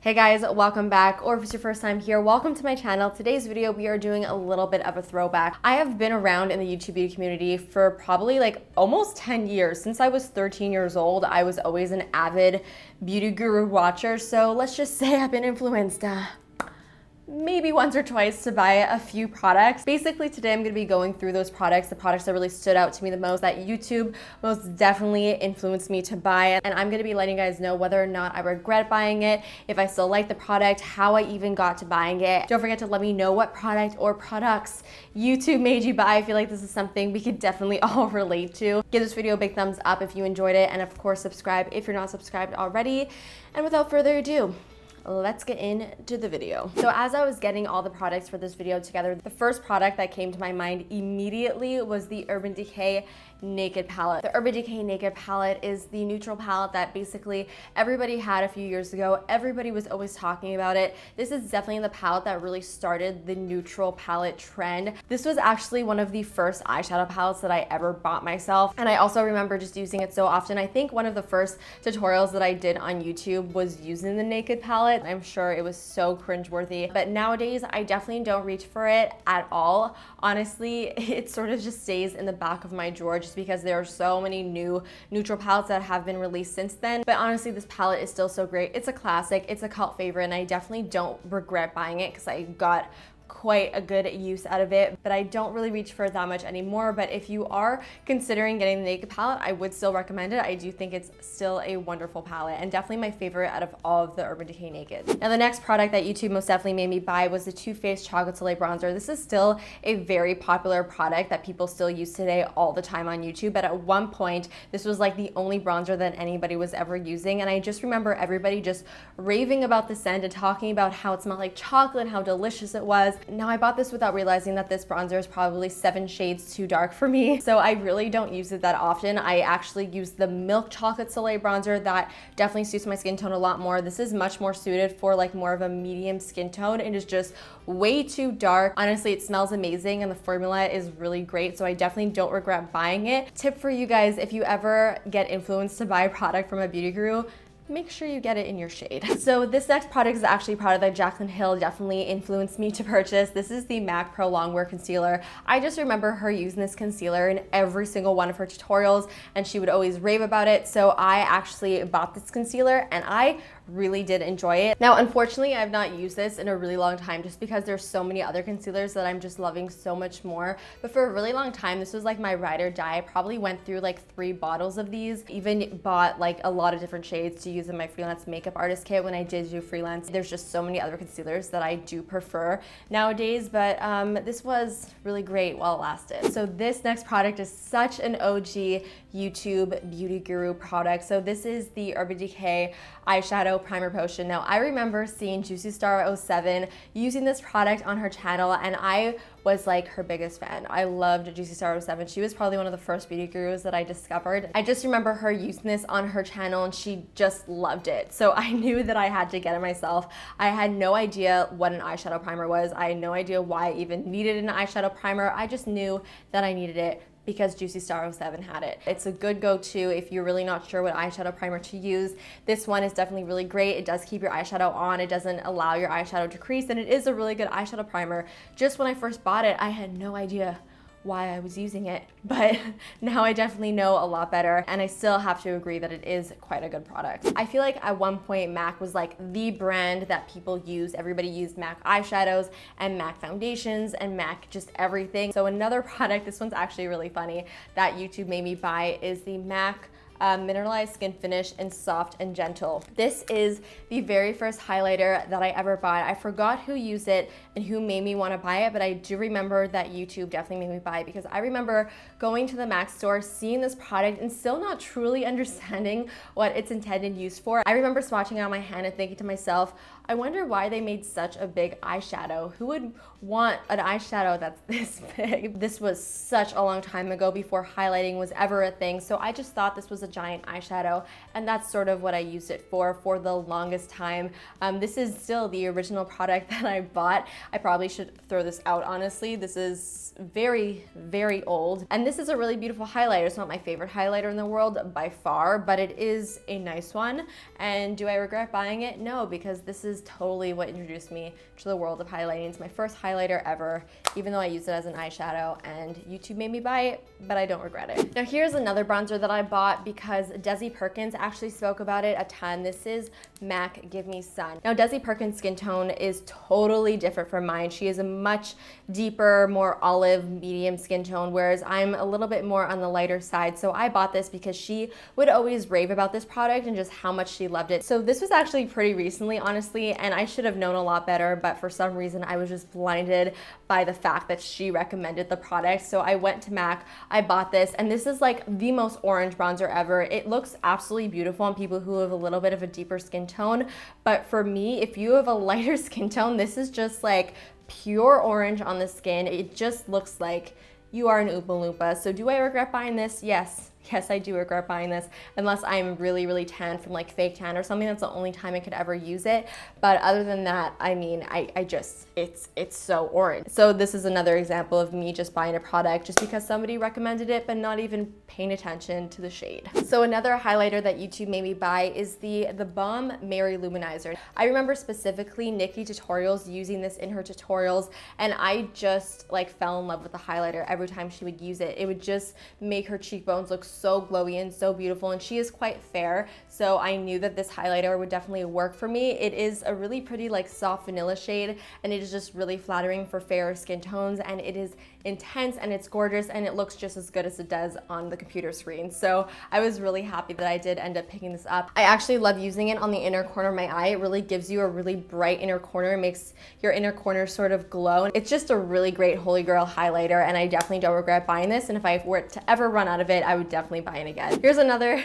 Hey guys, welcome back, or if it's your first time here, welcome to my channel. Today's video, we are doing a little bit of a throwback. I have been around in the YouTube beauty community for probably like almost 10 years. Since I was 13 years old, I was always an avid beauty guru watcher, so let's just say I've been influenced maybe once or twice to buy a few products. Basically, today I'm gonna be going through those products, the products that really stood out to me the most, that YouTube most definitely influenced me to buy it. And I'm gonna be letting you guys know whether or not I regret buying it, if I still like the product, how I even got to buying it. Don't forget to let me know what product or products YouTube made you buy. I feel like this is something we could definitely all relate to. Give this video a big thumbs up if you enjoyed it, and of course subscribe if you're not subscribed already. And without further ado, let's get into the video. So as I was getting all the products for this video together, the first product that came to my mind immediately was the Urban Decay Naked Palette. The Urban Decay Naked Palette is the neutral palette that basically everybody had a few years ago. Everybody was always talking about it. This is definitely the palette that really started the neutral palette trend. This was actually one of the first eyeshadow palettes that I ever bought myself. And I also remember just using it so often. I think one of the first tutorials that I did on YouTube was using the Naked Palette. I'm sure it was so cringeworthy, but nowadays I definitely don't reach for it at all. Honestly, it sort of just stays in the back of my drawer just because there are so many new neutral palettes that have been released since then. But honestly, this palette is still so great. It's a classic, it's a cult favorite, and I definitely don't regret buying it because I got quite a good use out of it, but I don't really reach for it that much anymore. But if you are considering getting the Naked Palette, I would still recommend it. I do think it's still a wonderful palette and definitely my favorite out of all of the Urban Decay Naked. Now the next product that YouTube most definitely made me buy was the Faced Chocolate Soleil bronzer. This is still a very popular product that people still use today all the time on YouTube, but at one point this was like the only bronzer that anybody was ever using, and I just remember everybody just raving about the scent and talking about how it smelled like chocolate and how delicious it was. Now I bought this without realizing that this bronzer is probably 7 shades too dark for me, so I really don't use it that often. I actually use the Milk Chocolate Soleil bronzer. That definitely suits my skin tone a lot more. This is much more suited for like more of a medium skin tone. It is just way too dark. Honestly, it smells amazing and the formula is really great, so I definitely don't regret buying it. Tip for you guys, if you ever get influenced to buy a product from a beauty guru, make sure you get it in your shade. So this next product is actually a product that Jaclyn Hill definitely influenced me to purchase. This is the MAC Pro Longwear Concealer. I just remember her using this concealer in every single one of her tutorials, and she would always rave about it. So I actually bought this concealer and I really did enjoy it. Now, unfortunately, I've not used this in a really long time just because there's so many other concealers that I'm just loving so much more. But for a really long time, this was like my ride or die. I probably went through like 3 bottles of these, even bought like a lot of different shades to use in my freelance makeup artist kit when I did do freelance. There's just so many other concealers that I do prefer nowadays, but this was really great while it lasted. So this next product is such an OG YouTube beauty guru product. So this is the Urban Decay eyeshadow primer potion. Now I remember seeing Juicy Star 07 using this product on her channel, and I was like her biggest fan. I loved Juicy Star 07. She was probably one of the first beauty gurus that I discovered. I just remember her using this on her channel and she just loved it. So I knew that I had to get it myself. I had no idea what an eyeshadow primer was. I had no idea why I even needed an eyeshadow primer. I just knew that I needed it because Juicy Star 07 had it. It's a good go-to if you're really not sure what eyeshadow primer to use. This one is definitely really great. It does keep your eyeshadow on. It doesn't allow your eyeshadow to crease, and it is a really good eyeshadow primer. Just when I first bought it, I had no idea why I was using it, but now I definitely know a lot better, and I still have to agree that it is quite a good product. I feel like at one point MAC was like the brand that people use. Everybody used MAC eyeshadows and MAC foundations and MAC just everything. So another product, this one's actually really funny, that YouTube made me buy is the MAC Mineralize Skinfinish in Soft and Gentle. This is the very first highlighter that I ever bought. I forgot who used it and who made me want to buy it, but I do remember that YouTube definitely made me buy it because I remember going to the MAC store, seeing this product and still not truly understanding what its intended use for. I remember swatching it on my hand and thinking to myself, I wonder why they made such a big eyeshadow. Who would want an eyeshadow that's this big? This was such a long time ago before highlighting was ever a thing, so I just thought this was a giant eyeshadow, and that's sort of what I used it for the longest time. This is still the original product that I bought. I probably should throw this out, honestly. This is very, very old. And this is a really beautiful highlighter. It's not my favorite highlighter in the world by far, but it is a nice one. And do I regret buying it? No, because this is totally what introduced me to the world of highlighting. It's my first highlighter ever, even though I used it as an eyeshadow, and YouTube made me buy it, but I don't regret it. Now here's another bronzer that I bought because Desi Perkins actually spoke about it a ton. This is MAC Give Me Sun. Now Desi Perkins' skin tone is totally different from mine. She is a much deeper, more olive medium skin tone, whereas I'm a little bit more on the lighter side. So I bought this because she would always rave about this product and just how much she loved it. So this was actually pretty recently, honestly, and I should have known a lot better, but for some reason I was just blinded by the fact that she recommended the product. So I went to MAC, I bought this, and this is like the most orange bronzer ever. It looks absolutely beautiful on people who have a little bit of a deeper skin tone, but for me, if you have a lighter skin tone, this is just like pure orange on the skin. It just looks like you are an Oompa Loompa. So do I regret buying this? Yes. Yes, I do regret buying this, unless I'm really, really tan from like fake tan or something. That's the only time I could ever use it. But other than that, I mean, it's so orange. So this is another example of me just buying a product just because somebody recommended it, but not even paying attention to the shade. So another highlighter that YouTube made me buy is the Balm Mary Luminizer. I remember specifically Nikki Tutorials using this in her tutorials, and I just like fell in love with the highlighter every time she would use it. It would just make her cheekbones look so glowy and so beautiful, and she is quite fair, so I knew that this highlighter would definitely work for me. It is a really pretty like soft vanilla shade, and it is just really flattering for fairer skin tones, and it is intense and it's gorgeous, and it looks just as good as it does on the computer screen. So I was really happy that I did end up picking this up. I actually love using it on the inner corner of my eye. It really gives you a really bright inner corner. It makes your inner corner sort of glow. It's just a really great holy grail highlighter, and I definitely don't regret buying this, and if I were to ever run out of it, I would definitely buy it again. Here's another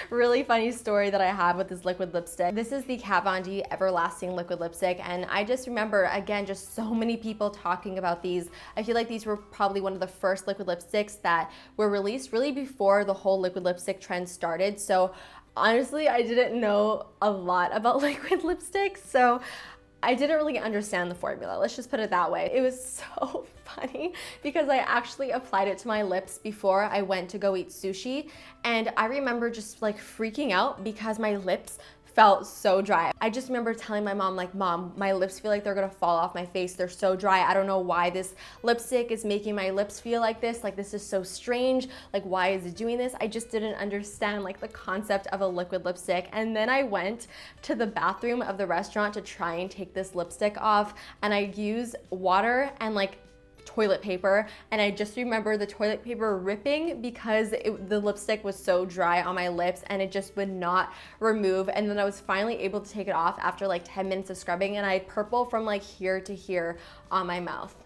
really funny story that I have with this liquid lipstick. This is the Kat Von D Everlasting Liquid Lipstick, and I just remember, again, just so many people talking about these. I feel like these were probably one of the first liquid lipsticks that were released really before the whole liquid lipstick trend started. So honestly, I didn't know a lot about liquid lipsticks, so I didn't really understand the formula. Let's just put it that way. It was so funny because I actually applied it to my lips before I went to go eat sushi, and I remember just like freaking out because my lips felt so dry. I just remember telling my mom, like, Mom, my lips feel like they're gonna fall off my face. They're so dry. I don't know why this lipstick is making my lips feel like this. Like, this is so strange. Like, why is it doing this? I just didn't understand like the concept of a liquid lipstick. And then I went to the bathroom of the restaurant to try and take this lipstick off, and I used water and like toilet paper, and I just remember the toilet paper ripping because the lipstick was so dry on my lips and it just would not remove. And then I was finally able to take it off after like 10 minutes of scrubbing, and I had purple from like here to here on my mouth.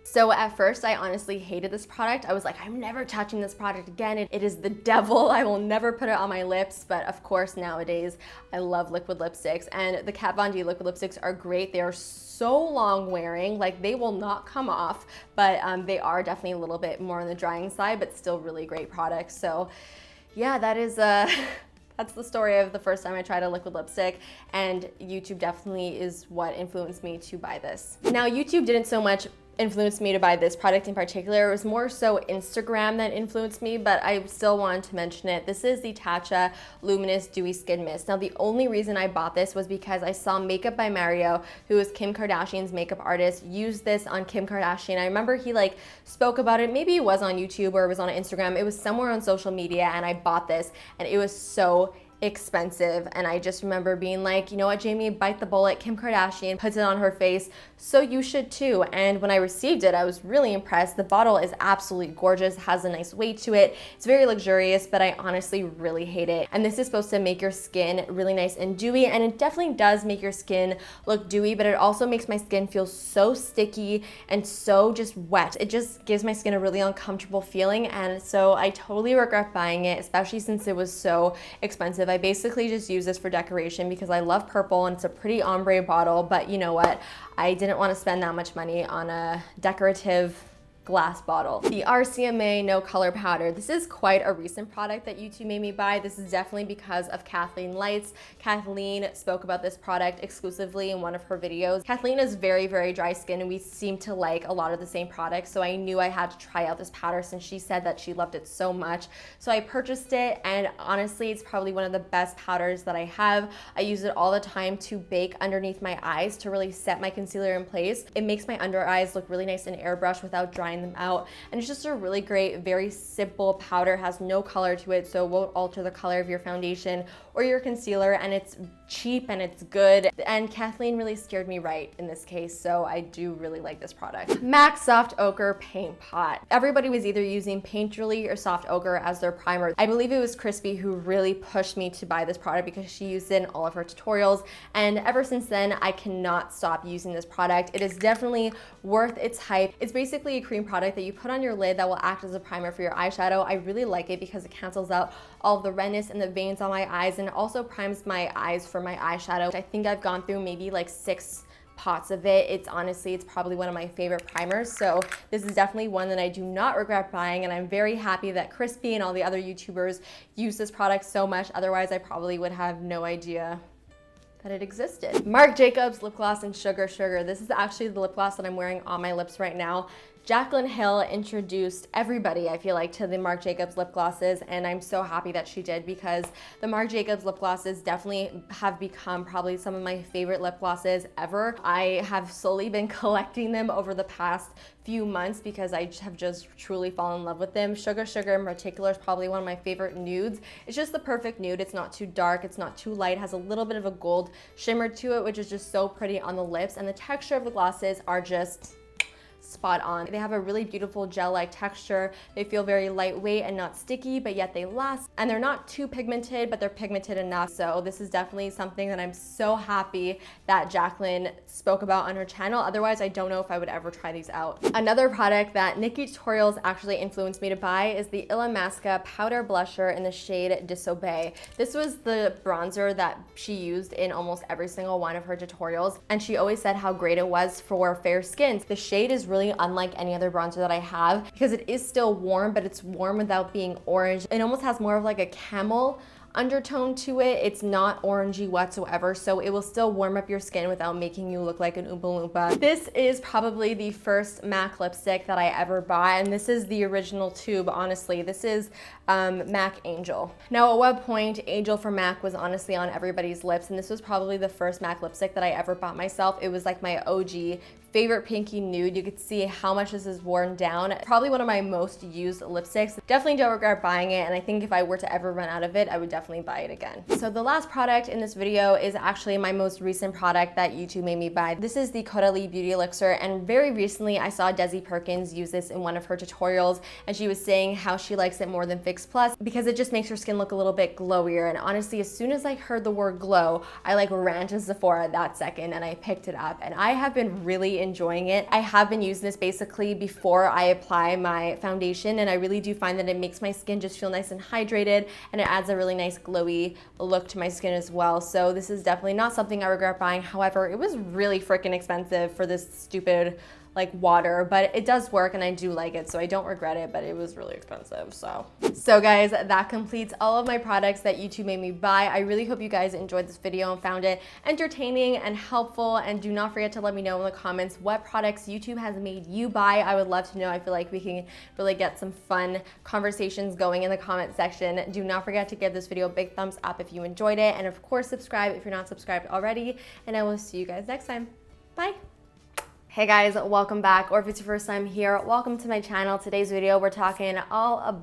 So at first, I honestly hated this product. I was like, I'm never touching this product again. It is the devil. I will never put it on my lips. But of course, nowadays, I love liquid lipsticks. And the Kat Von D liquid lipsticks are great. They are so long wearing, like they will not come off, but they are definitely a little bit more on the drying side, but still really great products. So yeah, that is that's the story of the first time I tried a liquid lipstick, and YouTube definitely is what influenced me to buy this. Now, YouTube didn't so much influenced me to buy this product in particular. It was more so Instagram that influenced me, but I still wanted to mention it. This is the Tatcha Luminous Dewy Skin Mist. Now, the only reason I bought this was because I saw Makeup by Mario, who is Kim Kardashian's makeup artist, use this on Kim Kardashian. I remember he like spoke about it. Maybe it was on YouTube or it was on Instagram. It was somewhere on social media, and I bought this, and it was so expensive. And I just remember being like, you know what, Jamie, bite the bullet. Kim Kardashian puts it on her face, so you should too. And when I received it, I was really impressed. The bottle is absolutely gorgeous, has a nice weight to it. It's very luxurious, but I honestly really hate it. And this is supposed to make your skin really nice and dewy, and it definitely does make your skin look dewy, but it also makes my skin feel so sticky and so just wet. It just gives my skin a really uncomfortable feeling, and so I totally regret buying it, especially since it was so expensive. I basically just use this for decoration because I love purple and it's a pretty ombre bottle, but you know what? I didn't want to spend that much money on a decorative glass bottle. The RCMA No Color Powder. This is quite a recent product that YouTube made me buy. This is definitely because of Kathleen Lights. Kathleen spoke about this product exclusively in one of her videos. Kathleen is very, very dry skin, and we seem to like a lot of the same products, so I knew I had to try out this powder since she said that she loved it so much. So I purchased it, and honestly, it's probably one of the best powders that I have. I use it all the time to bake underneath my eyes to really set my concealer in place. It makes my under eyes look really nice and airbrushed without drying them out, and it's just a really great, very simple powder. Has no color to it, so it won't alter the color of your foundation or your concealer, and it's cheap and it's good, and Kathleen really steered me right in this case, so I do really like this product. MAC Soft Ochre Paint Pot. Everybody was either using Painterly or Soft Ochre as their primer. I believe it was Crispy who really pushed me to buy this product because she used it in all of her tutorials, and ever since then I cannot stop using this product. It is definitely worth its hype. It's basically a cream product that you put on your lid that will act as a primer for your eyeshadow. I really like it because it cancels out all of the redness and the veins on my eyes, and it also primes my eyes for my eyeshadow. I think I've gone through maybe like 6 pots of it. It's probably one of my favorite primers, so this is definitely one that I do not regret buying, and I'm very happy that Crispy and all the other YouTubers use this product so much. Otherwise, I probably would have no idea that it existed. Marc Jacobs Lip Gloss in Sugar Sugar. This is actually the lip gloss that I'm wearing on my lips right now. Jaclyn Hill introduced everybody, I feel like, to the Marc Jacobs lip glosses, and I'm so happy that she did because the Marc Jacobs lip glosses definitely have become probably some of my favorite lip glosses ever. I have slowly been collecting them over the past few months because I have just truly fallen in love with them. Sugar Sugar in particular is probably one of my favorite nudes. It's just the perfect nude. It's not too dark, it's not too light, it has a little bit of a gold shimmer to it, which is just so pretty on the lips, and the texture of the glosses are just spot on. They have a really beautiful gel-like texture. They feel very lightweight and not sticky, but yet they last. And they're not too pigmented, but they're pigmented enough. So this is definitely something that I'm so happy that Jaclyn spoke about on her channel. Otherwise, I don't know if I would ever try these out. Another product that Nikki Tutorials actually influenced me to buy is the Illamasqua Powder Blusher in the shade Disobey. This was the bronzer that she used in almost every single one of her tutorials, and she always said how great it was for fair skins. The shade is really unlike any other bronzer that I have because it is still warm, but it's warm without being orange. It almost has more of like a camel undertone to it. It's not orangey whatsoever, so it will still warm up your skin without making you look like an Oompa Loompa. This is probably the first MAC lipstick that I ever bought, and this is the original tube, honestly. This is MAC Angel. Now, at one point, Angel from MAC was honestly on everybody's lips, and this was probably the first MAC lipstick that I ever bought myself. It was like my OG favorite pinky nude. You could see how much this is worn down. Probably one of my most used lipsticks. Definitely don't regret buying it, and I think if I were to ever run out of it, I would definitely buy it again. So the last product in this video is actually my most recent product that YouTube made me buy. This is the Caudalie Beauty Elixir, and very recently I saw Desi Perkins use this in one of her tutorials, and she was saying how she likes it more than Fix Plus because it just makes her skin look a little bit glowier. And honestly, as soon as I heard the word glow, I like ran to Sephora that second and I picked it up, and I have been really enjoying it. I have been using this basically before I apply my foundation, and I really do find that it makes my skin just feel nice and hydrated, and it adds a really nice glowy look to my skin as well. So this is definitely not something I regret buying. However, it was really freaking expensive for this stupid like water, but it does work and I do like it, so I don't regret it, but it was really expensive. So guys, that completes all of my products that YouTube made me buy. I really hope you guys enjoyed this video and found it entertaining and helpful, and do not forget to let me know in the comments what products YouTube has made you buy. I would love to know. I feel like we can really get some fun conversations going in the comment section. Do not forget to give this video a big thumbs up if you enjoyed it, and of course subscribe if you're not subscribed already, and I will see you guys next time. Bye. Hey guys, welcome back, or if it's your first time here, welcome to my channel. Today's video, we're talking all about